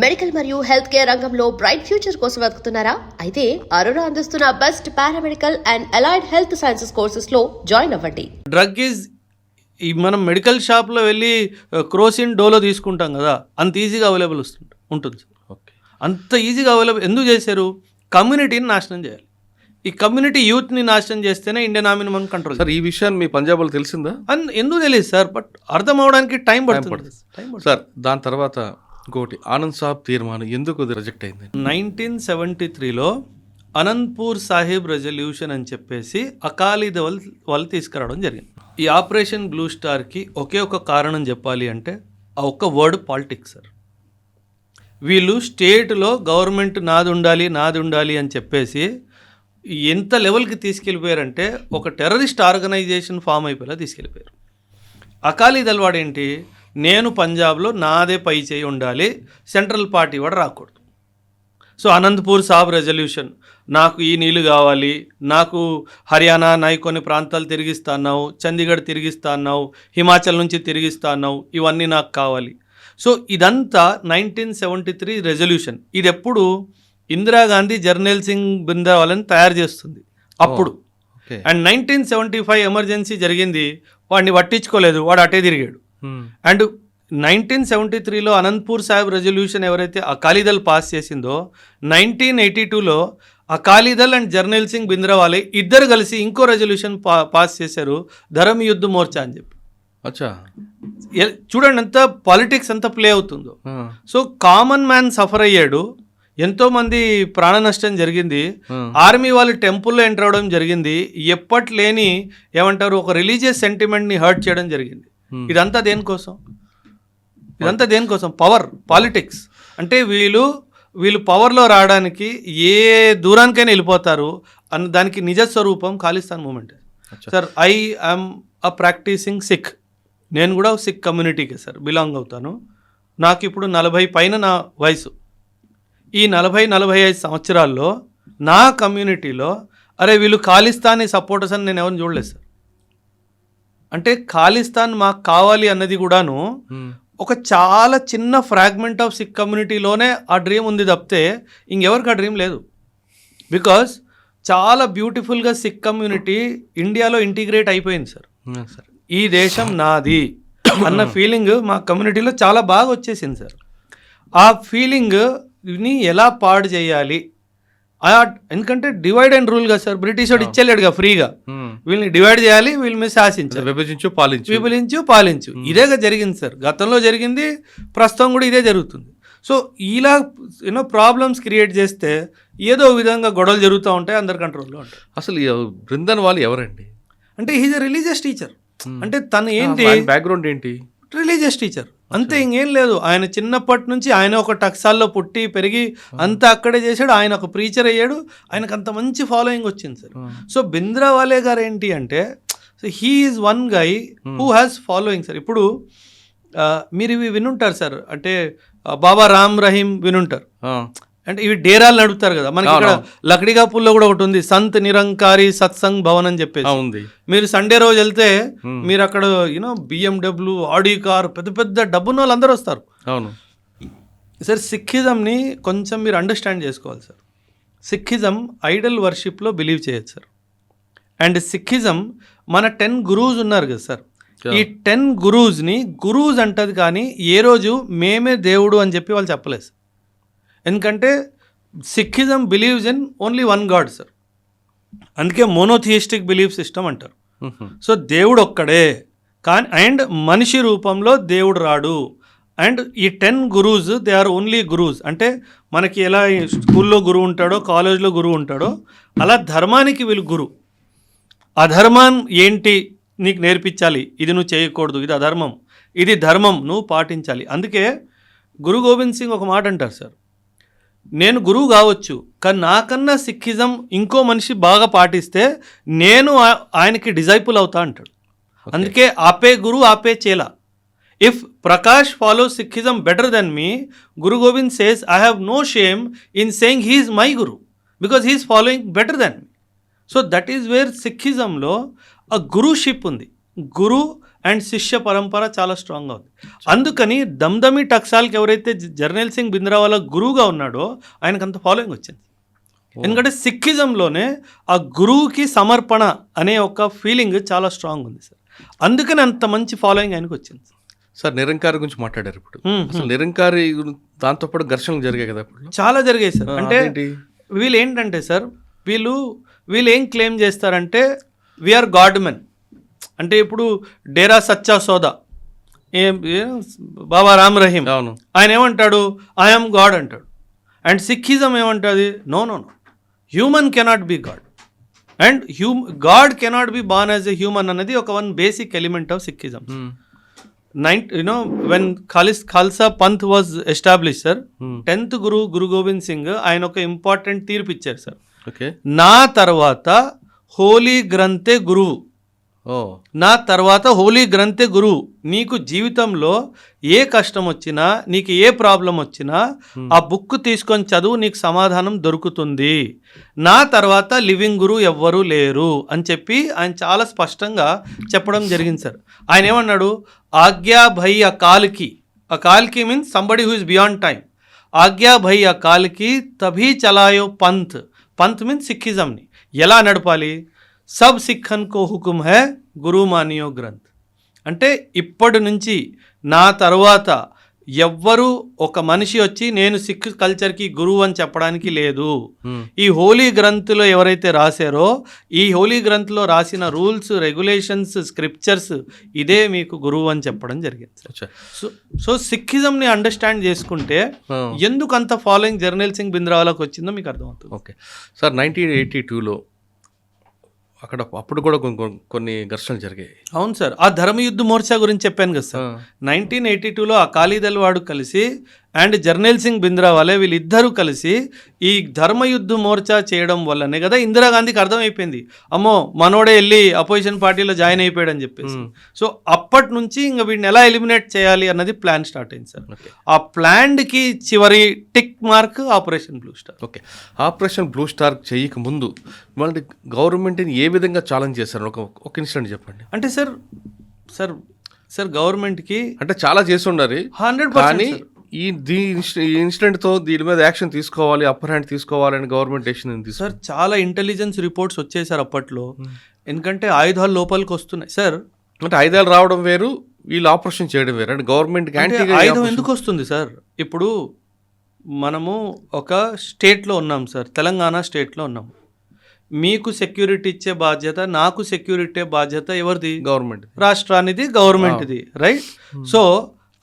Medical మరియు health care రంగంలో bright future కోసం వెతుకుతున్నారా? అయితే అరోరా అందిస్తున్న best paramedical and allied health sciences courses లో జాయిన్ అవ్వండి. డ్రగ్ ఈజ్ మనం మెడికల్ షాప్లో వెళ్ళి క్రోసిన్ డోలో తీసుకుంటాం కదా, అంత ఈజీగా అవైలబుల్ ఉంటుంది సార్. ఓకే, అంత ఈజీగా అవైలబుల్ ఎందుకు చేశారు? కమ్యూనిటీని నాశనం చేయాలి. ఈ కమ్యూనిటీ యూత్ని నాశనం చేస్తేనే ఇండియన్ ఆర్మీని మనం కంట్రోల్. సార్ ఈ విషయాన్ని మీ పంజాబ్లో తెలిసిందా? ఎందుకు తెలియదు సార్, బట్ అర్థం అవడానికి టైం పడుతుంది సార్. దాని తర్వాత ఇంకోటి, ఆనంద్ సాబ్ తీర్మానం ఎందుకు రిజెక్ట్ అయింది? 1973లో అనంతపూర్ సాహిబ్ రెజల్యూషన్ అని చెప్పేసి అకాలీదళ్ వాళ్ళు తీసుకురావడం జరిగింది. ఈ ఆపరేషన్ బ్లూ స్టార్కి ఒకే ఒక కారణం చెప్పాలి అంటే ఆ ఒక్క వర్డ్ పాలిటిక్స్ సార్. వీళ్ళు స్టేట్లో గవర్నమెంట్ నాది ఉండాలి అని చెప్పేసి ఎంత లెవెల్కి తీసుకెళ్ళిపోయారంటే ఒక టెర్రరిస్ట్ ఆర్గనైజేషన్ ఫామ్ అయిపోయేలా తీసుకెళ్ళిపోయారు. అకాలీదళ్ వాడు ఏంటి, నేను పంజాబ్లో నాదే పై చేయి ఉండాలి, సెంట్రల్ పార్టీ వాడు రాకూడదు. సో అనంతపూర్ సాబ్ రెజల్యూషన్, నాకు ఈ నీళ్ళు కావాలి, నాకు హర్యానా కొన్ని ప్రాంతాలు తిరిగిస్తా అన్నావు, చండీగఢ్ తిరిగిస్తా అన్నావు, హిమాచల్ నుంచి తిరిగిస్తా అన్నావు, ఇవన్నీ నాకు కావాలి. సో ఇదంతా 1973 రెజల్యూషన్. ఇది ఎప్పుడు ఇందిరాగాంధీ జర్నల్ సింగ్ బింద్రావాలని తయారు చేస్తుంది అప్పుడు. అండ్ 1975 ఎమర్జెన్సీ జరిగింది, వాడిని పట్టించుకోలేదు, వాడు అటే తిరిగాడు. అండ్ 1973లో అనంతపూర్ సాహిబ్ రెజల్యూషన్ ఎవరైతే అకాలీదళ్ పాస్ చేసిందో, 1982లో అకాలీదళ్ అండ్ జర్నల్ సింగ్ బింద్రావాలే ఇద్దరు కలిసి ఇంకో రెజల్యూషన్ పాస్ చేశారు, ధర్మ యుద్ధ మోర్చా అని చెప్పి. అచ్చా, చూడండి ఎంత పాలిటిక్స్ ఎంత ప్లే అవుతుందో. సో కామన్ మ్యాన్ సఫర్ అయ్యాడు, ఎంతోమంది ప్రాణ నష్టం జరిగింది, ఆర్మీ వాళ్ళు టెంపుల్లో ఎంటర్ అవ్వడం జరిగింది, ఎప్పటి లేని ఏమంటారు ఒక రిలీజియస్ సెంటిమెంట్ని హర్ట్ చేయడం జరిగింది. ఇదంతా దేనికోసం? Power, politics. అంటే వీళ్ళు పవర్లో రావడానికి ఏ దూరానికైనా వెళ్ళిపోతారు అన్న దానికి నిజ స్వరూపం Khalistan movement. Sir I am a practising Sikh, నేను కూడా సిక్ కమ్యూనిటీకి సార్ బిలాంగ్ అవుతాను. నాకు ఇప్పుడు 40 పైన నా వయసు. ఈ 40-45 సంవత్సరాల్లో నా కమ్యూనిటీలో అరే వీళ్ళు ఖాళిస్తానీ సపోర్టర్స్ అని నేను ఎవరిని చూడలేదు సార్. అంటే ఖాళిస్తాన్ మాకు కావాలి అన్నది కూడాను ఒక చాలా చిన్న ఫ్రాగ్మెంట్ ఆఫ్ సిక్ కమ్యూనిటీలోనే ఆ డ్రీమ్ ఉంది తప్పితే ఇంకెవరికి ఆ డ్రీమ్ లేదు. బికాస్ చాలా బ్యూటిఫుల్గా సిక్ కమ్యూనిటీ ఇండియాలో ఇంటిగ్రేట్ అయిపోయింది సార్. ఈ దేశం నాది అన్న ఫీలింగ్ మా కమ్యూనిటీలో చాలా బాగా వచ్చేసింది సార్. ఆ ఫీలింగ్ని ఎలా పాడు చేయాలి, ఎందుకంటే డివైడ్ అండ్ రూల్ కదా సార్, బ్రిటిష్ వాడు ఇచ్చేలేడుగా ఫ్రీగా, వీళ్ళని డివైడ్ చేయాలి, వీళ్ళ మీద శాసించాలి, విభజించు పాలించు. ఇదేగా జరిగింది సార్, గతంలో జరిగింది, ప్రస్తుతం కూడా ఇదే జరుగుతుంది. సో ఇలా ప్రాబ్లమ్స్ క్రియేట్ చేస్తే ఏదో విధంగా గొడవలు జరుగుతూ ఉంటాయి, అందరి కంట్రోల్లో ఉంటాయి. అసలు బృందన్ వాళ్ళు ఎవరండి? అంటే హీజ్ ఎ రిలీజియస్ టీచర్. అంటే తను ఏంటి బ్యాక్గ్రౌండ్ ఏంటి? రిలీజియస్ టీచర్ అంతే, ఇంకేం లేదు. ఆయన చిన్నప్పటి నుంచి ఆయన ఒక టక్సాల్లో పుట్టి పెరిగి అంతా అక్కడే చేశాడు. ఆయన ఒక ప్రీచర్ అయ్యాడు, ఆయనకు అంత మంచి ఫాలోయింగ్ వచ్చింది సార్. సో బింద్రావాలే గారు ఏంటి అంటే he is one guy who has following sir. ఇప్పుడు మీరు ఇవి వినుంటారు సార్, అంటే బాబా రామ్ రహీం వినుంటారు. అంటే ఇవి డేరాలు నడుపుతారు కదా, మనకి ఇక్కడ లక్డికాపూర్లో కూడా ఒకటి ఉంది, సంత్ నిరంకారి సత్సంగ్ భవన్ అని చెప్పేసి ఉంది. మీరు సండే రోజు వెళ్తే మీరు అక్కడ BMW, ఆడి కార్, పెద్ద పెద్ద డబ్బున్న వాళ్ళు అందరూ వస్తారు. అవును సార్, సిక్కిజంని కొంచెం మీరు అండర్స్టాండ్ చేసుకోవాలి సార్. సిక్కిజం ఐడల్ వర్షిప్లో బిలీవ్ చేయొచ్చు సార్. అండ్ సిక్కిజం మన 10 గురూస్ ఉన్నారు కదా సార్, ఈ 10 గురూస్ని గురూస్ అంటది, కానీ ఏ రోజు మేమే దేవుడు అని చెప్పి వాళ్ళు చెప్పలేదు సార్. ఎందుకంటే Sikhism believes in only one God sir, అందుకే మోనోథియిస్టిక్ బిలీఫ్ సిస్టమ్ అంటారు. సో దేవుడు ఒక్కడే, కానీ అండ్ మనిషి రూపంలో దేవుడు రాడు. అండ్ ఈ 10 gurus they are only gurus. అంటే మనకి ఎలా స్కూల్లో గురువు ఉంటాడో, కాలేజ్లో గురువు ఉంటాడో, అలా ధర్మానికి వీళ్ళు గురువు. అధర్మం ఏంటి నీకు నేర్పించాలి, ఇది నువ్వు చేయకూడదు, ఇది అధర్మం, ఇది ధర్మం, నువ్వు పాటించాలి. అందుకే గురు గోవింద్ సింగ్ ఒక మాట అంటారు సార్, నేను గురువు కావచ్చు, కానీ నాకన్నా సిక్కిజం ఇంకో మనిషి బాగా పాటిస్తే నేను ఆయనకి డిజైపుల్ అవుతా అంటాడు. అందుకే ఆపే గురు ఆపే చేలా. If Prakash follows Sikhism better than me, Guru Govind says I have no shame in saying he is my guru because he is following better than me. So that is where సిక్కిజంలో ఆ గురుషిప్ ఉంది. గురు అండ్ శిష్య పరంపర చాలా స్ట్రాంగ్గా ఉంది. అందుకని దమ్దమి టక్సాల్కి ఎవరైతే జర్నైల్ సింగ్ భింద్రావాలా గురువుగా ఉన్నాడో ఆయనకు అంత ఫాలోయింగ్ వచ్చింది. ఎందుకంటే సిక్కిజంలోనే ఆ గురువుకి సమర్పణ అనే ఒక ఫీలింగ్ చాలా స్ట్రాంగ్ ఉంది సార్. అందుకని అంత మంచి ఫాలోయింగ్ ఆయనకు వచ్చింది. సార్ నిరంకారి గురించి మాట్లాడారు ఇప్పుడు. అసలు నిరంకారి దాంతోపాటు ఘర్షణలు జరిగాయి కదా ఇప్పుడు? చాలా జరిగాయి సార్. అంటే అదేంటి? వీళ్ళు ఏంటంటే సార్ వీళ్ళు ఏం క్లెయిమ్ చేస్తారంటే వీఆర్ గాడ్ మెన్. అంటే ఇప్పుడు డేరా సచ్చా సోదా బాబా రామ్ రహీం అవును, ఆయన ఆయన ఏమంటాడు, ఐఎమ్ గాడ్ అంటాడు. అండ్ సిక్కిజం ఏమంటుంది, no no no, human cannot be God and God cannot be born as a human అన్నది ఒక one basic element of Sikhism. when Khalsa Panth was established, sir, 10th Guru Gobind Singh ఆయన ఒక ఇంపార్టెంట్ తీర్పు ఇచ్చారు సార్. ఓకే, నా తర్వాత హోలీ గ్రంథే గురువు, నా తర్వాత హోలీ గ్రంథే గురువు. నీకు జీవితంలో ఏ కష్టం వచ్చినా, నీకు ఏ ప్రాబ్లం వచ్చినా ఆ బుక్ తీసుకొని చదువు, నీకు సమాధానం దొరుకుతుంది. నా తర్వాత లివింగ్ గురువు ఎవ్వరూ లేరు అని చెప్పి ఆయన చాలా స్పష్టంగా చెప్పడం జరిగింది సార్. ఆయన ఏమన్నాడు, ఆజ్ఞా భై అకాల్కి means somebody who is beyond time. ఆజ్ఞా భై అకాల్కి తభీ చలాయో పంత్ మీన్స్ సిక్కిజంని ఎలా నడపాలి, సబ్ సిక్కన్ కో హుకుమ్ హై గురు మానియో గ్రంథ్. అంటే ఇప్పటి నుంచి నా తర్వాత ఎవ్వరు ఒక మనిషి వచ్చి నేను సిక్ కల్చర్కి గురువు అని చెప్పడానికి లేదు. ఈ హోలీ గ్రంథ్లో ఎవరైతే రాశారో, ఈ హోలీ గ్రంథ్లో రాసిన రూల్స్, రెగ్యులేషన్స్, స్క్రిప్చర్స్ ఇదే మీకు గురువు అని చెప్పడం జరిగింది. సో సిక్కిజంని అండర్స్టాండ్ చేసుకుంటే ఎందుకు అంత ఫాలోయింగ్ జర్నైల్ సింగ్ భింద్రావాలాకి వచ్చిందో మీకు అర్థమవుతుంది. ఓకే సార్, 1982లో అప్పుడు కూడా కొన్ని ఘర్షణలు జరిగాయి. అవును సార్, ఆ ధర్మయుద్ధ మోర్చా గురించి చెప్పాను కదా సార్. 1982లో అకాలీదళ్ వాడు కలిసి అండ్ జర్నైల్ సింగ్ భింద్రావాలా వీళ్ళిద్దరూ కలిసి ఈ ధర్మయుద్ధ మోర్చా చేయడం వల్లనే కదా ఇందిరాగాంధీకి అర్థమైపోయింది, అమ్మో మనోడే వెళ్ళి అపోజిషన్ పార్టీలో జాయిన్ అయిపోయాడు అని చెప్పేసి. సో అప్పటి నుంచి ఇంకా వీడిని ఎలా ఎలిమినేట్ చేయాలి అన్నది ప్లాన్ స్టార్ట్ అయింది సార్. ఆ ప్లాన్కి చివరి tick mark operation Blue star. Okay, operation Blue star చేయక ముందు మళ్ళీ గవర్నమెంట్ని ఏ విధంగా ఛాలెంజ్ చేశారు? ఒక ఇన్సిడెంట్ చెప్పండి. అంటే సార్ గవర్నమెంట్కి అంటే చాలా చేసి ఉండాలి 100%. ఈ ఇన్సిడెంట్తో దీని మీద యాక్షన్ తీసుకోవాలి, అప్పర్ హ్యాండ్ తీసుకోవాలని గవర్నమెంట్ డెసిషన్ తీసుకు. సార్ చాలా ఇంటెలిజెన్స్ రిపోర్ట్స్ వచ్చాయి సార్ అప్పట్లో. ఎందుకంటే ఆయుధాలు లోపలికి వస్తున్నాయి సార్. అంటే ఆయుధాలు రావడం వేరు, వీళ్ళు ఆపరేషన్ చేయడం వేరు. అంటే గవర్నమెంట్ ఆయుధం ఎందుకు వస్తుంది సార్? ఇప్పుడు మనము ఒక స్టేట్లో ఉన్నాం సార్, తెలంగాణ స్టేట్లో ఉన్నాం. మీకు సెక్యూరిటీ ఇచ్చే బాధ్యత, నాకు సెక్యూరిటీ బాధ్యత ఎవరిది? గవర్నమెంట్, రాష్ట్రానిది, గవర్నమెంట్ది, రైట్? సో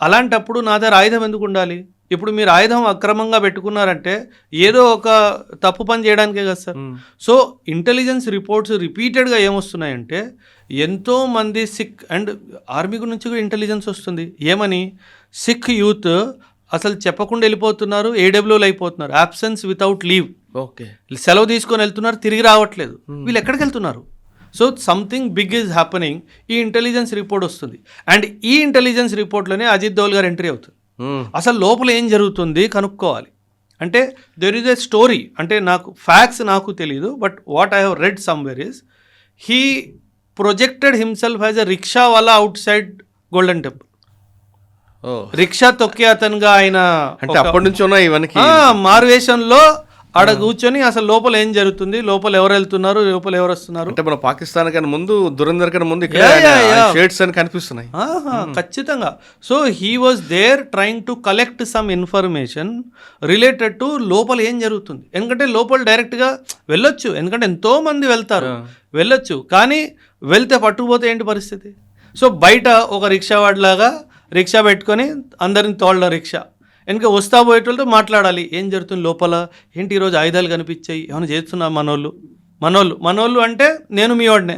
అలాంటప్పుడు నా దగ్గర ఆయుధం ఎందుకు ఉండాలి? ఇప్పుడు మీరు ఆయుధం అక్రమంగా పెట్టుకున్నారంటే ఏదో ఒక తప్పు పని చేయడానికే కదా సార్. సో ఇంటెలిజెన్స్ రిపోర్ట్స్ రిపీటెడ్గా ఏమొస్తున్నాయంటే ఎంతోమంది సిక్ అండ్ ఆర్మీ నుంచి కూడా ఇంటెలిజెన్స్ వస్తుంది. ఏమని, సిక్ యూత్ అసలు చెప్పకుండా వెళ్ళిపోతున్నారు, ఏడబ్ల్యూలు అయిపోతున్నారు, అబ్సెన్స్ వితౌట్ లీవ్. ఓకే, సెలవు తీసుకొని వెళ్తున్నారు, తిరిగి రావట్లేదు. వీళ్ళు ఎక్కడికి వెళ్తున్నారు? So something big is happening. ఈ ఇంటెలిజెన్స్ రిపోర్ట్ వస్తుంది అండ్ ఈ ఇంటెలిజెన్స్ రిపోర్ట్లోనే అజిత్ దోవల్ గారు ఎంట్రీ అవుతుంది. అసలు లోపల ఏం జరుగుతుంది కనుక్కోవాలి. అంటే దెర్ ఈజ్ ఎ స్టోరీ, అంటే నాకు ఫ్యాక్ట్స్ నాకు తెలియదు, but what I have read somewhere is he projected himself as a rickshaw wala outside Golden Temple. Rickshaw తొక్కే అతనుగా ఆయన అంటే అప్పటి నుంచి ఉన్నాయి ఇవన్నీ మారువేషంలో ఆడ కూర్చొని అసలు లోపల ఏం జరుగుతుంది, లోపల ఎవరు వెళ్తున్నారు, లోపల ఎవరు వస్తున్నారు. అంటే మన పాకిస్తాన్ కన్నా ముందు, దురందర్ కన్నా ముందు షేడ్స్ అని కనిపిస్తున్నాయి. ఖచ్చితంగా. So he was there trying to collect some information related to లోపల ఏం జరుగుతుంది. ఎందుకంటే లోపల డైరెక్ట్గా వెళ్ళొచ్చు, ఎందుకంటే ఎంతో మంది వెళ్తారు, వెళ్ళొచ్చు. కానీ వెళ్తే పట్టుకుపోతే ఏంటి పరిస్థితి? సో బయట ఒక రిక్షా వాడిలాగా రిక్షా పెట్టుకొని అందరిని తోలడం, రిక్షా వెనక వస్తా పోయేటోళ్ళతో మాట్లాడాలి, ఏం జరుగుతుంది లోపల, ఏంటి ఈరోజు ఆయుధాలు కనిపించాయి, ఏమైనా చేస్తున్నా మనోళ్ళు అంటే నేను మీ వాడినే.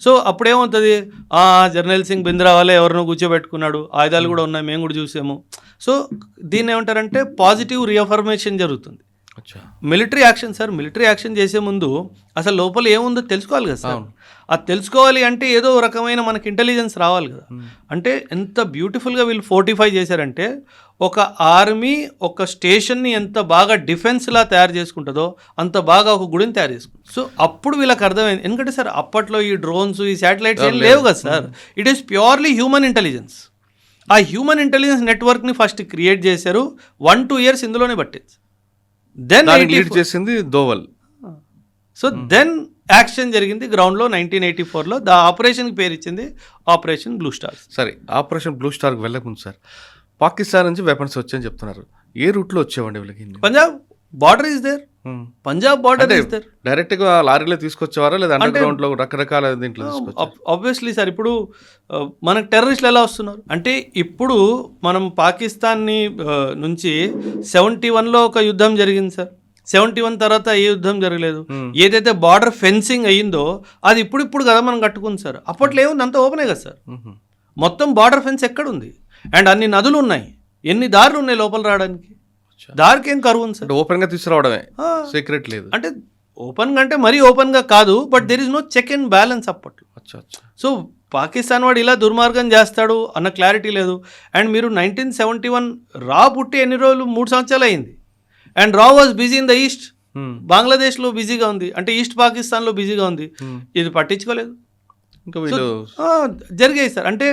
సో అప్పుడేమవుతుంది, జర్నైల్ సింగ్ భింద్రావాలా ఎవరినో కూర్చోబెట్టుకున్నాడు, ఆయుధాలు కూడా ఉన్నాయి, మేము కూడా చూసాము. సో దీన్ని ఏమంటారంటే పాజిటివ్ రీఅఫర్మేషన్ జరుగుతుంది. Military action sir, military action చేసే ముందు అసలు లోపల ఏముందో తెలుసుకోవాలి కదా సార్. అది తెలుసుకోవాలి అంటే ఏదో రకమైన మనకి ఇంటెలిజెన్స్ రావాలి కదా. అంటే ఎంత బ్యూటిఫుల్గా వీళ్ళు ఫోర్టిఫై చేశారంటే ఒక ఆర్మీ ఒక స్టేషన్ని ఎంత బాగా డిఫెన్స్లా తయారు చేసుకుంటుందో అంత బాగా ఒక గుడిని తయారు చేసుకుంటుంది. సో అప్పుడు వీళ్ళకి అర్థమైంది. ఎందుకంటే సార్ అప్పట్లో ఈ డ్రోన్స్ ఈ శాటిలైట్స్ ఏం లేవు కదా sir. It is purely human intelligence. ఆ హ్యూమన్ ఇంటెలిజెన్స్ నెట్వర్క్ని ఫస్ట్ క్రియేట్ చేశారు. 1-2 years ఇందులోనే పట్టింది. దెన్ లీడ్ చేసింది దోవల్. సో దెన్ యాక్షన్ జరిగింది గ్రౌండ్లో 1984లో. దా ఆపరేషన్కి పేరు ఇచ్చింది ఆపరేషన్ బ్లూ స్టార్. సరే, ఆపరేషన్ బ్లూ స్టార్కి వెళ్ళకముందు సార్ పాకిస్తాన్ నుంచి వెపన్స్ వచ్చాయని చెప్తున్నారు. ఏ రూట్లో వచ్చేవండి వీళ్ళకి? Punjab border is there. Punjab border is there. Direct గా లారీలో తీసుకొచ్చేవారా లేదా అండర్ గ్రౌండ్ లో రకరకాల దీంట్లో తీసుకొచ్చారు? ఆబ్వియస్లీ సార్, ఇప్పుడు మనకు టెర్రరిస్టులు ఎలా వస్తున్నారు అంటే, ఇప్పుడు మనం పాకిస్తాన్ని నుంచి 71లో ఒక యుద్ధం జరిగింది సార్. 71 తర్వాత ఏ యుద్ధం జరగలేదు. ఏదైతే బార్డర్ ఫెన్సింగ్ అయ్యిందో అది ఇప్పుడు కదా మనం కట్టుకుంది సార్. అప్పట్లో ఏముంది, అంత ఓపెనే కదా సార్. మొత్తం బార్డర్ ఫెన్స్ ఎక్కడుంది? అండ్ అన్ని నదులు ఉన్నాయి, ఎన్ని దారులు ఉన్నాయి లోపల రావడానికి. దారికి ఏం కరువు ఉంది సార్. ఓపెన్ గా తీసుకురావడమే, సీక్రెట్ లేదు. అంటే ఓపెన్ గా అంటే మరీ ఓపెన్ గా కాదు, but there is no check and balance అప్పట్లో. సో పాకిస్తాన్ వాడు ఇలా దుర్మార్గం చేస్తాడు అన్న క్లారిటీ లేదు. అండ్ మీరు 1971 రా పుట్టి ఎన్ని రోజులు, 3 సంవత్సరాలు అయింది. అండ్ రా was busy in the east. బంగ్లాదేశ్లో బిజీగా ఉంది, అంటే ఈస్ట్ పాకిస్తాన్లో బిజీగా ఉంది. ఇది పట్టించుకోలేదు. ఇంకా వీళ్ళు జరిగాయి సార్. అంటే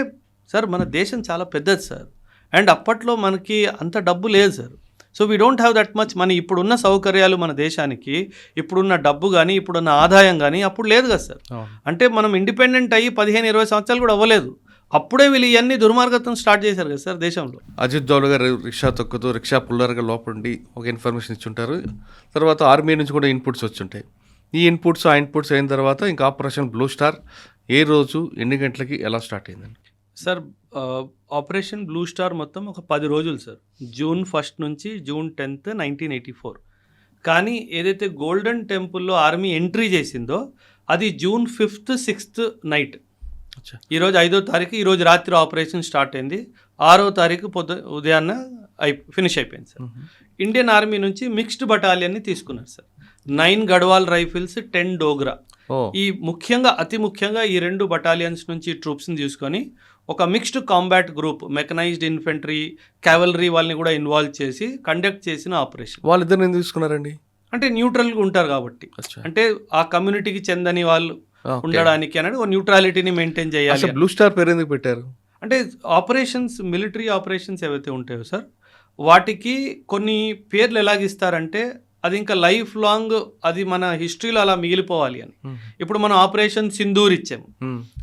సార్ మన దేశం చాలా పెద్దది సార్. అండ్ అప్పట్లో మనకి అంత డబ్బు లేదు sir. So we don't have that much money. ఇప్పుడున్న సౌకర్యాలు మన దేశానికి, ఇప్పుడున్న డబ్బు కానీ ఇప్పుడున్న ఆదాయం కానీ అప్పుడు లేదు కదా సార్. అంటే మనం ఇండిపెండెంట్ అయ్యి 15-20 సంవత్సరాలు కూడా అవ్వలేదు. అప్పుడే వీళ్ళు ఇవన్నీ దుర్మార్గతం స్టార్ట్ చేశారు కదా సార్ దేశంలో. అజిత్ దోవల్ గారు రిక్షా తొక్కుతూ రిక్షా పుల్లర్గా లోపండి ఒక ఇన్ఫర్మేషన్ ఇచ్చుంటారు. తర్వాత ఆర్మీ నుంచి కూడా ఇన్పుట్స్ వచ్చుంటాయి. ఈ ఇన్పుట్స్ అయిన తర్వాత ఇంకా ఆపరేషన్ బ్లూ స్టార్ ఏ రోజు, ఎన్ని గంటలకి, ఎలా స్టార్ట్ అయిందండి సార్? ఆపరేషన్ బ్లూ స్టార్ మొత్తం ఒక 10 రోజులు సార్. June 1 నుంచి June 10, 1984. కానీ ఏదైతే గోల్డెన్ టెంపుల్లో ఆర్మీ ఎంట్రీ చేసిందో అది June 5, 6 నైట్. ఈరోజు 5వ తారీఖు, ఈరోజు రాత్రి ఆపరేషన్ స్టార్ట్ అయింది. 6వ తారీఖు ఉదయాన్న ఫినిష్ అయిపోయింది సార్. ఇండియన్ ఆర్మీ నుంచి మిక్స్డ్ బటాలియన్ని తీసుకున్నారు సార్. 9 గడ్వాల్ రైఫిల్స్, 10 డోగ్రా. ఈ ముఖ్యంగా అతి ముఖ్యంగా ఈ 2 బటాలియన్స్ నుంచి ట్రూప్స్ని తీసుకొని ఒక mixed combat group, mechanised infantry, cavalry వాళ్ళని కూడా ఇన్వాల్వ్ చేసి కండక్ట్ చేసిన ఆపరేషన్. వాళ్ళిద్దరిని ఎందుకు తీసుకున్నారండి? అంటే న్యూట్రల్గా ఉంటారు కాబట్టి, అంటే ఆ కమ్యూనిటీకి చెందని వాళ్ళు ఉండడానికి అనేది ఒక న్యూట్రాలిటీని మెయింటైన్ చేయాలి. బ్లూ స్టార్ పేరు ఎందుకు పెట్టారు? అంటే ఆపరేషన్స్, మిలిటరీ ఆపరేషన్స్ ఏవైతే ఉంటాయో సార్, వాటికి కొన్ని పేర్లు ఎలాగిస్తారంటే అది ఇంకా లైఫ్ లాంగ్ అది మన హిస్టరీలో అలా మిగిలిపోవాలి అని. ఇప్పుడు మనం ఆపరేషన్ సింధూర్ ఇచ్చాము.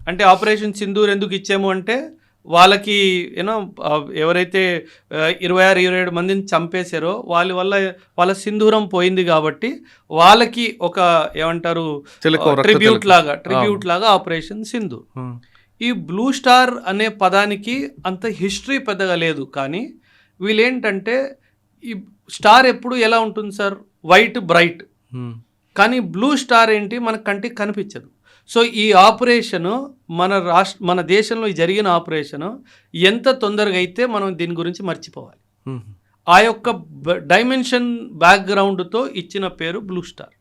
అంటే ఆపరేషన్ సింధూర్ ఎందుకు ఇచ్చాము అంటే వాళ్ళకి ఎవరైతే 26-27 మందిని చంపేశారో వాళ్ళ వల్ల వాళ్ళ సింధూరం పోయింది కాబట్టి వాళ్ళకి ఒక ఏమంటారు ట్రిబ్యూట్ లాగా ఆపరేషన్ సింధూర్. ఈ బ్లూ స్టార్ అనే పదానికి అంత హిస్టరీ పెద్దగా లేదు. కానీ వీళ్ళేంటంటే ఈ స్టార్ ఎప్పుడు ఎలా ఉంటుంది సార్, వైట్ బ్రైట్. కానీ బ్లూ స్టార్ ఏంటి, మన కంటికి కనిపించదు. సో ఈ ఆపరేషను మన దేశంలో జరిగిన ఆపరేషను ఎంత తొందరగా అయితే మనం దీని గురించి మర్చిపోవాలి. ఆ యొక్క డైమెన్షన్ బ్యాక్గ్రౌండ్తో ఇచ్చిన పేరు బ్లూ స్టార్.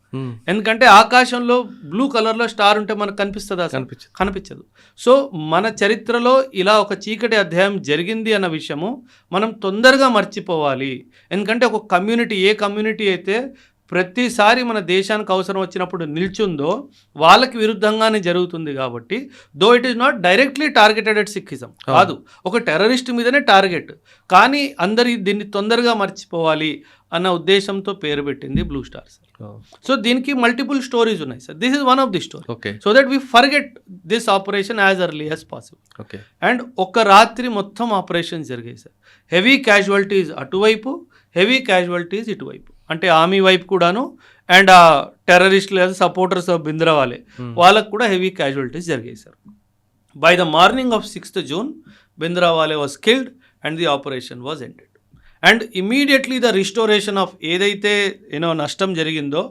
ఎందుకంటే ఆకాశంలో బ్లూ కలర్లో స్టార్ ఉంటే మనకు కనిపిస్తుందా? కనిపించదు. సో మన చరిత్రలో ఇలా ఒక చీకటి అధ్యాయం జరిగింది అన్న విషయము మనం తొందరగా మర్చిపోవాలి. ఎందుకంటే ఒక కమ్యూనిటీ, ఏ కమ్యూనిటీ అయితే ప్రతిసారి మన దేశానికి అవసరం వచ్చినప్పుడు నిల్చుందో వాళ్ళకి విరుద్ధంగానే జరుగుతుంది. కాబట్టి though it is not directly targeted at Sikhism కాదు, ఒక టెర్రరిస్ట్ మీదనే టార్గెట్. కానీ అందరి దీన్ని తొందరగా మర్చిపోవాలి అన్న ఉద్దేశంతో పేరు పెట్టింది బ్లూ స్టార్ సార్. సో దీనికి మల్టిపుల్ స్టోరీస్ ఉన్నాయి sir. This is one of the story. So that we forget this operation as early as possible. And ఒక రాత్రి మొత్తం ఆపరేషన్స్ జరిగాయి సార్. హెవీ క్యాజువాలిటీస్ అటువైపు, హెవీ క్యాజువాలిటీస్ ఇటువైపు, అంటే ఆర్మీ వైపు కూడాను. అండ్ ఆ టెర్రరిస్ట్ లేదా సపోర్టర్స్ ఆఫ్ భింద్రవాలే వాళ్ళకు కూడా హెవీ క్యాజువాలిటీస్ జరిగాయి sir. By the morning of 6th June Bhindranwale was killed and the operation was ended. And immediately the restoration of ఏదైతే నష్టం జరిగిందో,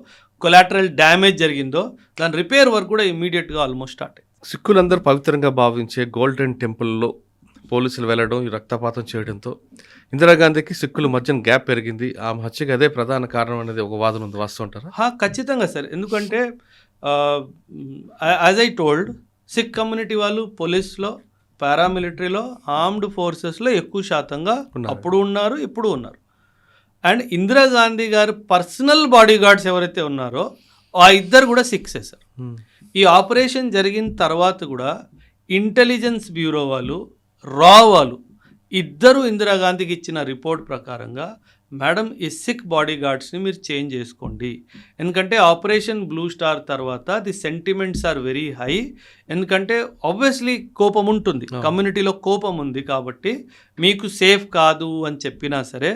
కొలాటరల్ డ్యామేజ్ జరిగిందో, దాని రిపేర్ వర్క్ కూడా ఇమీడియట్గా ఆల్మోస్ట్ స్టార్ట్ అయింది. సిక్కులందరూ పవిత్రంగా భావించే గోల్డెన్ టెంపుల్లో పోలీసులు వెళ్ళడం, ఈ రక్తపాతం చేయడంతో ఇందిరాగాంధీకి సిక్కుల మధ్య గ్యాప్ పెరిగింది. ఆమె హత్యకి అదే ప్రధాన కారణం అనేది ఒక వాదన ఉంది, వాస్తవంటారా? ఖచ్చితంగా సార్. ఎందుకంటే as I told, Sikh community వాళ్ళు పోలీస్లో పారామిలిటరీలో ఆర్మ్డ్ ఫోర్సెస్లో ఎక్కువ శాతంగా అప్పుడు ఉన్నారు, ఇప్పుడు ఉన్నారు. అండ్ ఇందిరాగాంధీ గారు పర్సనల్ బాడీ గార్డ్స్ ఎవరైతే ఉన్నారో ఆ ఇద్దరు కూడా సిక్సే సార్. ఈ ఆపరేషన్ జరిగిన తర్వాత కూడా ఇంటెలిజెన్స్ బ్యూరో వాళ్ళు, రా వాళ్ళు ఇద్దరు ఇందిరాగాంధీకి ఇచ్చిన రిపోర్ట్ ప్రకారంగా మేడం ఈ సిక్ బాడీ గార్డ్స్ని మీరు చేంజ్ చేసుకోండి, ఎందుకంటే ఆపరేషన్ బ్లూ స్టార్ తర్వాత the sentiments are very high, ఎందుకంటే ఆబ్వియస్లీ కోపం ఉంటుంది, కమ్యూనిటీలో కోపం ఉంది, కాబట్టి మీకు సేఫ్ కాదు అని చెప్పినా సరే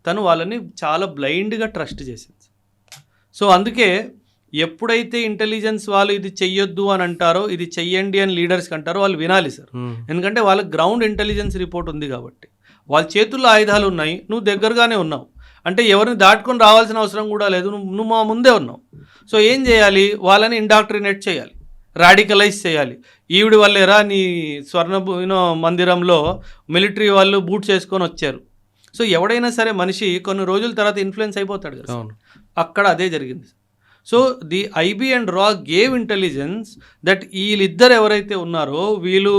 తను వాళ్ళని చాలా బ్లైండ్గా ట్రస్ట్ చేసింది. సో అందుకే ఎప్పుడైతే ఇంటెలిజెన్స్ వాళ్ళు ఇది చెయ్యొద్దు అని అంటారో, ఇది చెయ్యండి అని లీడర్స్కి అంటారో వాళ్ళు వినాలి సార్. ఎందుకంటే వాళ్ళకి గ్రౌండ్ ఇంటెలిజెన్స్ రిపోర్ట్ ఉంది కాబట్టి, వాళ్ళ చేతుల్లో ఆయుధాలు ఉన్నాయి, నువ్వు దగ్గరగానే ఉన్నావు, అంటే ఎవరిని దాటుకొని రావాల్సిన అవసరం కూడా లేదు, నువ్వు మా ముందే ఉన్నావు. సో ఏం చేయాలి, వాళ్ళని ఇండాక్ట్రినేట్ చేయాలి, రాడికలైజ్ చేయాలి. ఈవిడి వల్లేరా నీ స్వర్ణ మందిరంలో మిలిటరీ వాళ్ళు బూట్స్ వేసుకొని వచ్చారు. సో ఎవడైనా సరే మనిషి కొన్ని రోజుల తర్వాత ఇన్ఫ్లుయెన్స్ అయిపోతాడు కదా, అక్కడ అదే జరిగింది. సో ది ఐబీ అండ్ రా గేవ్ ఇంటెలిజెన్స్ దట్ వీళ్ళిద్దరు ఎవరైతే ఉన్నారో వీళ్ళు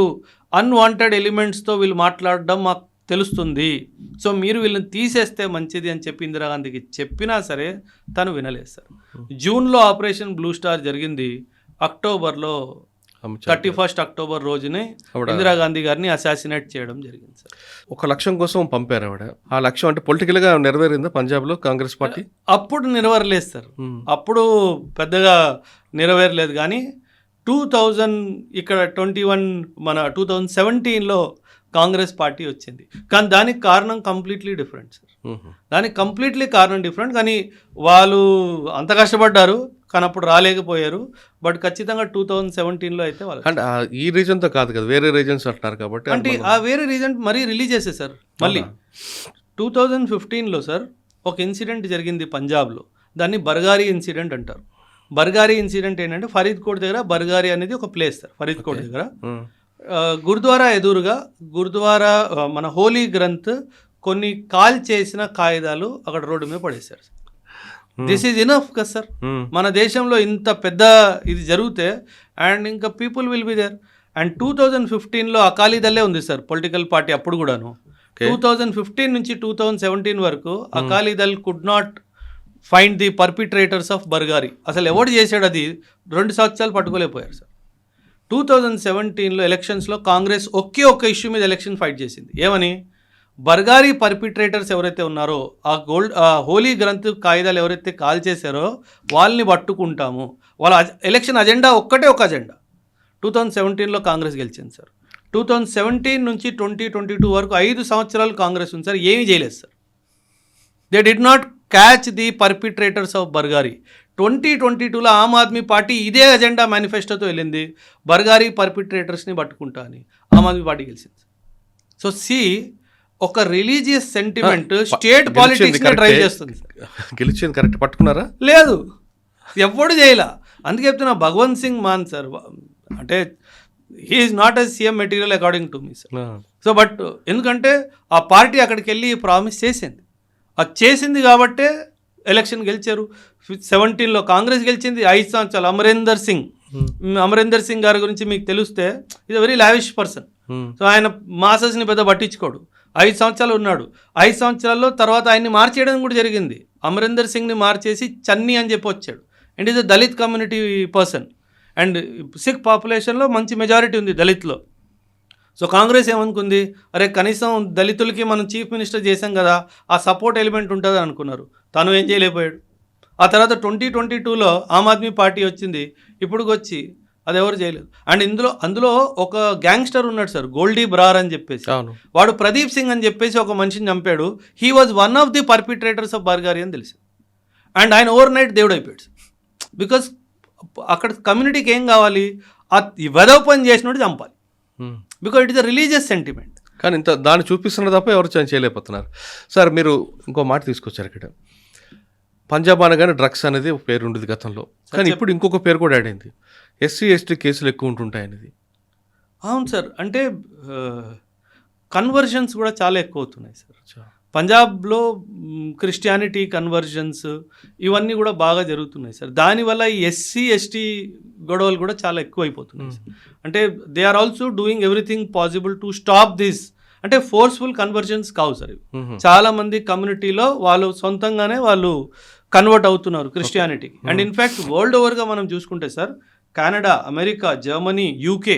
అన్వాంటెడ్ ఎలిమెంట్స్తో వీళ్ళు మాట్లాడడం మాకు తెలుస్తుంది, సో మీరు వీళ్ళని తీసేస్తే మంచిది అని చెప్పి ఇందిరాగాంధీకి చెప్పినా సరే తను వినలేదు సార్. జూన్లో ఆపరేషన్ బ్లూ స్టార్ జరిగింది, అక్టోబర్లో 31 అక్టోబర్ రోజునే ఇందిరాగాంధీ గారిని అసాసినేట్ చేయడం జరిగింది సార్. ఒక లక్ష్యం కోసం పంపారు ఆవిడ. ఆ లక్ష్యం అంటే పొలిటికల్గా నెరవేరిందా పంజాబ్లో కాంగ్రెస్ పార్టీ? అప్పుడు నెరవేరలేదు సార్, అప్పుడు పెద్దగా నెరవేరలేదు. కానీ 2000 ఇక్కడ 21 మన 2017లో కాంగ్రెస్ పార్టీ వచ్చింది. కానీ దానికి కారణం కంప్లీట్లీ డిఫరెంట్ సార్. దానికి కంప్లీట్లీ కారణం డిఫరెంట్. కానీ వాళ్ళు అంత కష్టపడ్డారు కానీ అప్పుడు రాలేకపోయారు. బట్ ఖచ్చితంగా 2017లో అయితే వాళ్ళు అంటే ఈ రీజన్తో కాదు కదా, వేరే రీజన్స్ అంటున్నారు కాబట్టి. అంటే ఆ వేరే రీజన్ మరీ రిలీజ్ చేసేసారు. మళ్ళీ 2015లో సార్ ఒక ఇన్సిడెంట్ జరిగింది పంజాబ్లో, దాన్ని బర్గారీ ఇన్సిడెంట్ అంటారు. బర్గారీ ఇన్సిడెంట్ ఏంటంటే ఫరీద్కోట్ దగ్గర బర్గారీ అనేది ఒక ప్లేస్ సార్. ఫరీద్కోట్ దగ్గర గురుద్వారా ఎదురుగా గురుద్వారా మన హోలీ గ్రంథ్ కొన్ని కాల్ చేసిన కాగితాలు అక్కడ రోడ్డు మీద పడేశారు. దిస్ ఈజ్ ఇనఫ్ కదా సార్, మన దేశంలో ఇంత పెద్ద ఇది జరిగితే అండ్ ఇంకా people will be there. And 2015లో అకాలీదళే ఉంది సార్ పొలిటికల్ పార్టీ అప్పుడు కూడాను. 2015 నుంచి 2017 వరకు Akali Dal could not find the perpetrators of Bargari. అసలు ఎవడు చేశాడు అది 2 సంవత్సరాలు పట్టుకోలేకపోయారు సార్. 2017లో ఎలక్షన్స్లో కాంగ్రెస్ ఒకే ఒక్క ఇష్యూ మీద ఎలక్షన్ ఫైట్ చేసింది. ఏమని, బర్గారీ పర్పిట్రేటర్స్ ఎవరైతే ఉన్నారో ఆ హోలీ గ్రంథ్ కాగితాలు ఎవరైతే కాల్ చేశారో వాళ్ళని పట్టుకుంటాము. వాళ్ళ ఎలక్షన్ అజెండా ఒక్కటే ఒక అజెండా. 2017లో కాంగ్రెస్ గెలిచింది సార్. 2017 నుంచి 2022 వరకు 5 సంవత్సరాలు కాంగ్రెస్ ఉంది సార్, ఏమీ చేయలేదు sir. They did not catch the perpetrators of Bargari. 2022లో ఆమ్ ఆద్మీ పార్టీ ఇదే అజెండా మేనిఫెస్టోతో వెళ్ళింది, బర్గారీ పర్పిట్రేటర్స్ని పట్టుకుంటా అని. ఆమ్ ఆద్మీ పార్టీ గెలిచింది. సో ఒక religious sentiment state politics drive చేస్తుంది. గెలిచింది కరెక్ట్, పట్టుకున్నారా? లేదు, ఎవ్వడు చేయలే. అందుకే చెప్తున్నా భగవంత్ సింగ్ మాన్ సార్ అంటే he is not a CM material according to me sir. So but ఎందుకంటే ఆ పార్టీ అక్కడికి వెళ్ళి ప్రామిస్ చేసింది, అది చేసింది కాబట్టే ఎలక్షన్ గెలిచారు. 17లో కాంగ్రెస్ గెలిచింది. 5 సంవత్సరాలు అమరేందర్ సింగ్ గారి గురించి మీకు తెలిస్తే is a very lavish person. So ఆయన మాసెస్ని పెద్ద పట్టించుకోడు. 5 సంవత్సరాలు ఉన్నాడు. 5 సంవత్సరాల్లో తర్వాత ఆయన్ని మార్చేయడం కూడా జరిగింది. అమరేందర్ సింగ్ని మార్చేసి చన్నీ అని చెప్పి వచ్చాడు. And is a Dalit community person. And Sikh పాపులేషన్లో మంచి మెజారిటీ ఉంది దళిత్లో. సో కాంగ్రెస్ ఏమనుకుంది, అరే కనీసం దళితులకి మనం చీఫ్ మినిస్టర్ చేసాం కదా, ఆ సపోర్ట్ ఎలిమెంట్ ఉంటుంది అనుకున్నారు. తను ఏం చేయలేకపోయాడు. ఆ తర్వాత 2022లో ఆమ్ ఆద్మీ పార్టీ వచ్చింది. ఇప్పుడు వచ్చి అది ఎవరు చేయలేదు. అండ్ అందులో ఒక గ్యాంగ్స్టర్ ఉన్నాడు సార్, గోల్డీ బ్రార్ అని చెప్పేసి. వాడు ప్రదీప్ సింగ్ అని చెప్పేసి ఒక మనిషిని చంపాడు. He was one of the perpetrators of Bargari అని తెలిసింది. అండ్ ఆయన ఓవర్ నైట్ దేవుడు అయిపోయాడు. బికాస్ అక్కడ కమ్యూనిటీకి ఏం కావాలి, ఆ వెదవ పని చేసినట్టు చంపాలి. Because it is a religious sentiment. కానీ ఇంత దాన్ని చూపిస్తున్నారు తప్ప ఎవరు చేయలేకపోతున్నారు సార్. మీరు ఇంకో మాట తీసుకొచ్చారు ఇక్కడ, పంజాబ్ అనగానే డ్రగ్స్ అనేది ఒక పేరు ఉండేది గతంలో, కానీ ఇప్పుడు ఇంకొక పేరు కూడా యాడ్ అయింది, ఎస్సీ ఎస్టీ కేసులు ఎక్కువ ఉంటుంటాయి అనేది. అవును సార్, అంటే కన్వర్షన్స్ కూడా చాలా ఎక్కువ అవుతున్నాయి సార్. పంజాబ్లో క్రిస్టియానిటీ కన్వర్జన్స్ ఇవన్నీ కూడా బాగా జరుగుతున్నాయి సార్. దానివల్ల ఈ ఎస్సీ ఎస్టీ గొడవలు కూడా చాలా ఎక్కువ అయిపోతున్నాయి సార్. అంటే they are also doing everything possible to stop this. అంటే ఫోర్స్ఫుల్ కన్వర్జన్స్ కావు సార్ ఇవి. చాలా మంది కమ్యూనిటీలో వాళ్ళు సొంతంగానే వాళ్ళు కన్వర్ట్ అవుతున్నారు క్రిస్టియానిటీకి. అండ్ ఇన్ఫ్యాక్ట్ వరల్డ్ ఓవర్గా మనం చూసుకుంటే sir, Canada, America, Germany, UK,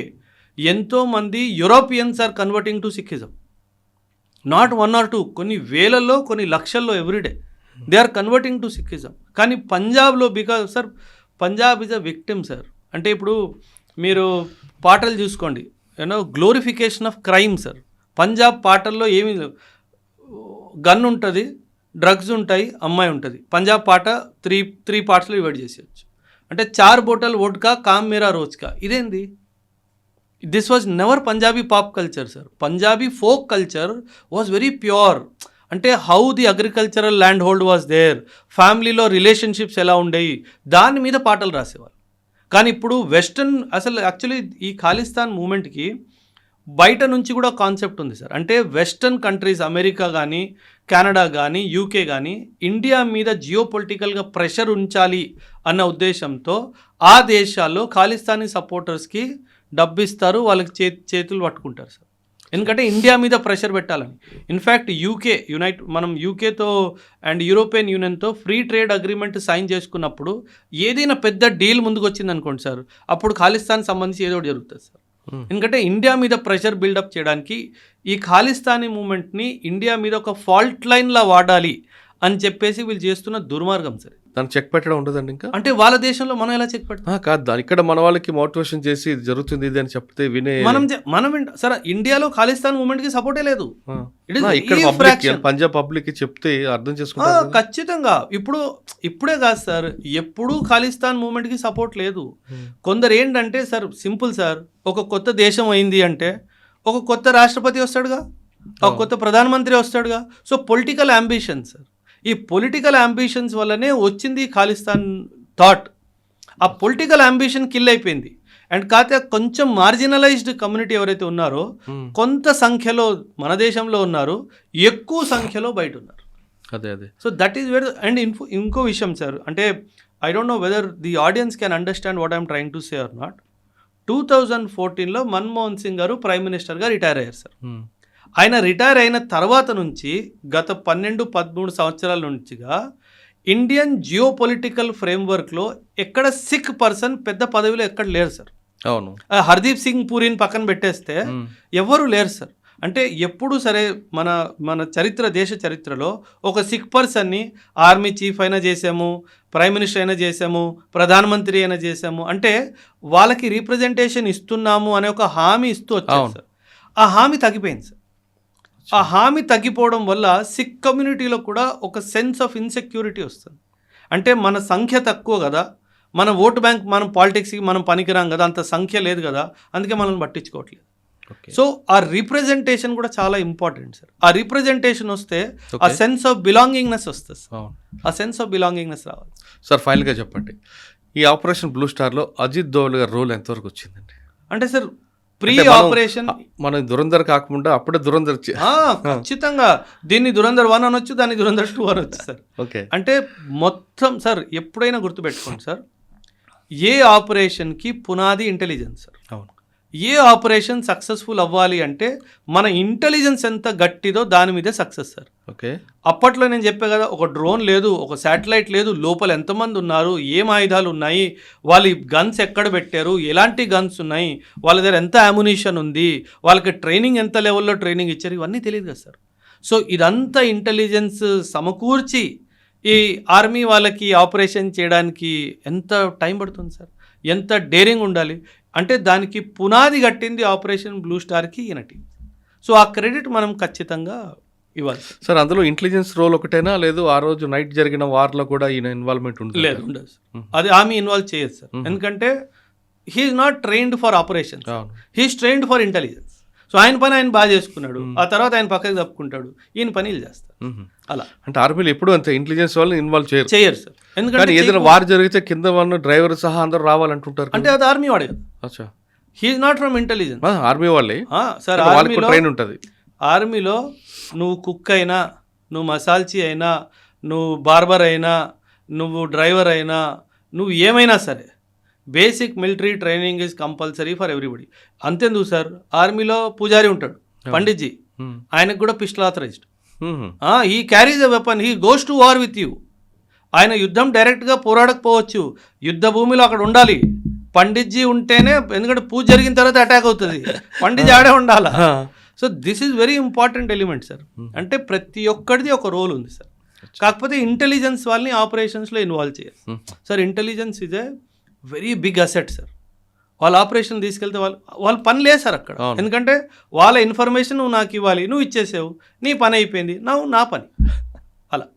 ఎంతోమంది Europeans are converting to Sikhism. Not 1 or 2, కొన్ని వేలల్లో కొన్ని లక్షల్లో everyday they are converting to Sikhism. కానీ పంజాబ్లో because sir Punjab is a victim sir. అంటే ఇప్పుడు మీరు పాటలు చూసుకోండి, you know glorification of crime sir. Punjab పాటల్లో ఏమి గన్ ఉంటుంది, డ్రగ్స్ ఉంటాయి, అమ్మాయి ఉంటుంది. పంజాబ్ పాట త్రీ పార్ట్స్లో డివైడ్ చేసేయచ్చు. అంటే 4 బోటల్ వోడ్కా కామ్ మేరా రోజ్కా. ఇదేంది? This was never Punjabi pop culture sir. Punjabi folk culture was very pure. అంటే how the agricultural land hold was there, ఫ్యామిలీలో రిలేషన్షిప్స్ ఎలా ఉండేవి, దాని మీద పాటలు రాసేవాళ్ళు. కానీ ఇప్పుడు వెస్టర్న్, అసలు యాక్చువల్లీ ఈ ఖాళిస్తాన్ మూమెంట్కి బయట నుంచి కూడా కాన్సెప్ట్ ఉంది సార్. అంటే వెస్టర్న్ కంట్రీస్, అమెరికా కానీ, కెనడా కానీ, యూకే కానీ ఇండియా మీద జియో పొలిటికల్గా ప్రెషర్ ఉంచాలి అన్న ఉద్దేశంతో ఆ దేశాల్లో ఖాళిస్తానీ సపోర్టర్స్కి డబ్బు ఇస్తారు, వాళ్ళకి చేతులు పట్టుకుంటారు సార్. ఎందుకంటే ఇండియా మీద ప్రెషర్ పెట్టాలని. ఇన్ఫ్యాక్ట్ మనం యూకేతో అండ్ యూరోపియన్ యూనియన్తో ఫ్రీ ట్రేడ్ అగ్రిమెంట్ సైన్ చేసుకున్నప్పుడు ఏదైనా పెద్ద డీల్ ముందుకు వచ్చింది అనుకోండి సార్, అప్పుడు ఖాళిస్తాన్ సంబంధించి ఏదో ఒకటి జరుగుతుంది సార్. ఎందుకంటే ఇండియా మీద ప్రెషర్ బిల్డప్ చేయడానికి ఈ ఖాళిస్తానీ మూమెంట్ని ఇండియా మీద ఒక ఫాల్ట్ లైన్లా వాడాలి అని చెప్పేసి వీళ్ళు చేస్తున్న దుర్మార్గం సార్. దాన్ని చెక్ పెట్టడం ఉండదండి ఇంకా. అంటే వాళ్ళ దేశంలో మనం ఎలా చెక్ పెడతాం? కాదు, దాని ఇక్కడ మన వాళ్ళకి మోటివేషన్ చేసి ఇది జరుగుతుంది ఇది అని చెప్తే వినే మనం సార్ ఇండియాలో ఖాళిస్తాన్ మూమెంట్ కి సపోర్టే లేదు. ఇక్కడ పంజాబ్ పబ్లిక్ చెప్తే అర్థం చేసుకుంటారు ఖచ్చితంగా. ఇప్పుడే కాదు సార్, ఎప్పుడూ ఖాళిస్తాన్ మూమెంట్ కి సపోర్ట్ లేదు. కొందరు ఏంటంటే సార్ సింపుల్ సార్, ఒక కొత్త దేశం అయింది అంటే ఒక కొత్త రాష్ట్రపతి వస్తాడుగా, ఒక కొత్త ప్రధానమంత్రి వస్తాడుగా. సో పొలిటికల్ అంబిషన్ సార్, ఈ పొలిటికల్ అంబిషన్స్ వల్లనే వచ్చింది ఖాళిస్తాన్ థాట్. ఆ పొలిటికల్ అంబిషన్ కిల్ అయిపోయింది. అండ్ కాకపోతే కొంచెం మార్జినలైజ్డ్ కమ్యూనిటీ ఎవరైతే ఉన్నారో కొంత సంఖ్యలో మన దేశంలో ఉన్నారు, ఎక్కువ సంఖ్యలో బయట ఉన్నారు. అదే so that is where. And ఇంకో విషయం సార్, అంటే I don't know whether the audience can understand what I'm trying to say or not. 2014లో మన్మోహన్ సింగ్ గారు ప్రైమ్ మినిస్టర్గా రిటైర్ అయ్యారు సార్. ఆయన రిటైర్ అయిన తర్వాత నుంచి గత 12-13 సంవత్సరాల నుంచిగా ఇండియన్ జియో పొలిటికల్ ఫ్రేమ్వర్క్లో ఎక్కడ సిక్ పర్సన్ పెద్ద పదవిలో ఎక్కడ లేరు సార్. అవును, హర్దీప్ సింగ్ పూరిని పక్కన పెట్టేస్తే ఎవరు లేరు సార్. అంటే ఎప్పుడు సరే మన దేశ చరిత్రలో ఒక సిక్ పర్సన్ని ఆర్మీ చీఫ్ అయినా చేసాము, ప్రైమ్ మినిస్టర్ అయినా చేసాము, ప్రధానమంత్రి అయినా చేసాము. అంటే వాళ్ళకి రీప్రజెంటేషన్ ఇస్తున్నాము అనే ఒక హామీ ఇస్తూ వచ్చారు సార్. ఆ హామీ తగ్గిపోయింది సార్. ఆ హామీ తగ్గిపోవడం వల్ల సిక్ కమ్యూనిటీలో కూడా ఒక సెన్స్ ఆఫ్ ఇన్సెక్యూరిటీ వస్తుంది. అంటే మన సంఖ్య తక్కువ కదా, మన ఓటు బ్యాంక్, మనం పాలిటిక్స్కి మనం పనికిరాం కదా, అంత సంఖ్య లేదు కదా, అందుకే మనల్ని పట్టించుకోవట్లేదు. సో ఆ రిప్రజెంటేషన్ కూడా చాలా ఇంపార్టెంట్ సార్. ఆ రిప్రజెంటేషన్ వస్తే ఆ సెన్స్ ఆఫ్ బిలాంగింగ్నెస్ వస్తుంది సార్. ఆ సెన్స్ ఆఫ్ బిలాంగింగ్నెస్ రావాలి సార్. ఫైనల్గా చెప్పండి, ఈ ఆపరేషన్ బ్లూ స్టార్లో అజిత్ దోవల్ గారి రోల్ ఎంతవరకు వచ్చిందండి? అంటే సార్ ప్రీ ఆపరేషన్ మనం దురంధర్ కాకుండా అప్పుడే దురంధర్ ఖచ్చితంగా దీన్ని దురంధర్ 1 అనొచ్చు, దాన్ని దురంధర్ 2 అనొచ్చు సార్. ఓకే, అంటే మొత్తం సార్ ఎప్పుడైనా గుర్తుపెట్టుకోండి సార్, ఏ ఆపరేషన్కి పునాది ఇంటెలిజెన్స్ సార్. అవును, ఏ ఆపరేషన్ సక్సెస్ఫుల్ అవ్వాలి అంటే మన ఇంటెలిజెన్స్ ఎంత గట్టిదో దాని మీదే సక్సెస్ సార్. ఓకే, అప్పట్లో నేను చెప్పే కదా, ఒక డ్రోన్ లేదు, ఒక శాటిలైట్ లేదు, లోపల ఎంతమంది ఉన్నారు, ఏం ఆయుధాలు ఉన్నాయి, వాళ్ళ గన్స్ ఎక్కడ పెట్టారు, ఎలాంటి గన్స్ ఉన్నాయి, వాళ్ళ దగ్గర ఎంత అమ్యునిషన్ ఉంది, వాళ్ళకి ట్రైనింగ్ ఎంత లెవెల్లో ట్రైనింగ్ ఇచ్చారు, ఇవన్నీ తెలియదు కదా సార్. సో ఇదంతా ఇంటెలిజెన్స్ సమకూర్చి ఈ ఆర్మీ వాళ్ళకి ఆపరేషన్ చేయడానికి ఎంత టైం పడుతుంది సార్, ఎంత డేరింగ్ ఉండాలి. అంటే దానికి పునాది కట్టింది ఆపరేషన్ బ్లూ స్టార్కి ఈయన టీం. సో ఆ క్రెడిట్ మనం ఖచ్చితంగా ఇవ్వాలి సార్. అందులో ఇంటెలిజెన్స్ రోల్ ఒకటేనా, లేదు ఆ రోజు నైట్ జరిగిన వార్లో కూడా ఈయన ఇన్వాల్వ్మెంట్ ఉంటుంది? లేదు, ఉండదు సార్. అది ఆమె ఇన్వాల్వ్ చేయదు సార్. ఎందుకంటే he's not trained for operation, he's trained for intelligence. So ఆయన పని ఆయన బాగా చేసుకున్నాడు, ఆ తర్వాత ఆయన పక్కకి తప్పుకుంటాడు, ఈయన పనులు చేస్తాడు. అలా అంటే ఆర్మీలో ఎప్పుడు అంతే ఇంటెలిజెన్స్ వాళ్ళని ఇన్వాల్వ్ చేయరు సార్. ఎందుకంటే ఏదైనా వార్ జరిగితే కింద వాళ్ళు డ్రైవర్ సహా అందరూ రావాలంటుంటారు. అంటే అది ఆర్మీ వాడే కదా. అచ్చా, he's not from intelligence. Army వాళ్ళే సార్. ట్రైన్ ఉంటుంది ఆర్మీలో నువ్వు కుక్ అయినా, నువ్వు మసాల్చి అయినా, నువ్వు బార్బర్ అయినా, నువ్వు డ్రైవర్ అయినా, నువ్వు ఏమైనా సరే basic military training is compulsory for everybody. అంతేందుకు సార్, ఆర్మీలో పూజారి ఉంటాడు, పండిట్జీ, ఆయనకు కూడా pistol authorized. He carries a weapon, he goes to war with you. ఆయన యుద్ధం డైరెక్ట్గా పోరాడకపోవచ్చు, యుద్ధ భూమిలో అక్కడ ఉండాలి. పండిట్జీ ఉంటేనే, ఎందుకంటే పూజ జరిగిన తర్వాత అటాక్ అవుతుంది, పండిట్జీ ఆడే ఉండాలా. So this is very important element sir. అంటే ప్రతి ఒక్కరిది ఒక రోల్ ఉంది సార్. కాకపోతే ఇంటెలిజెన్స్ వాళ్ళని ఆపరేషన్స్లో ఇన్వాల్వ్ చేయాలి sir. Intelligence is a very big asset sir. వాళ్ళ ఆపరేషన్ తీసుకెళ్తే వాళ్ళు పని లేదు సార్ అక్కడ. ఎందుకంటే వాళ్ళ ఇన్ఫర్మేషన్ నువ్వు నాకు ఇవ్వాలి, నువ్వు ఇచ్చేసావు, నీ పని అయిపోయింది, నా పని అలా.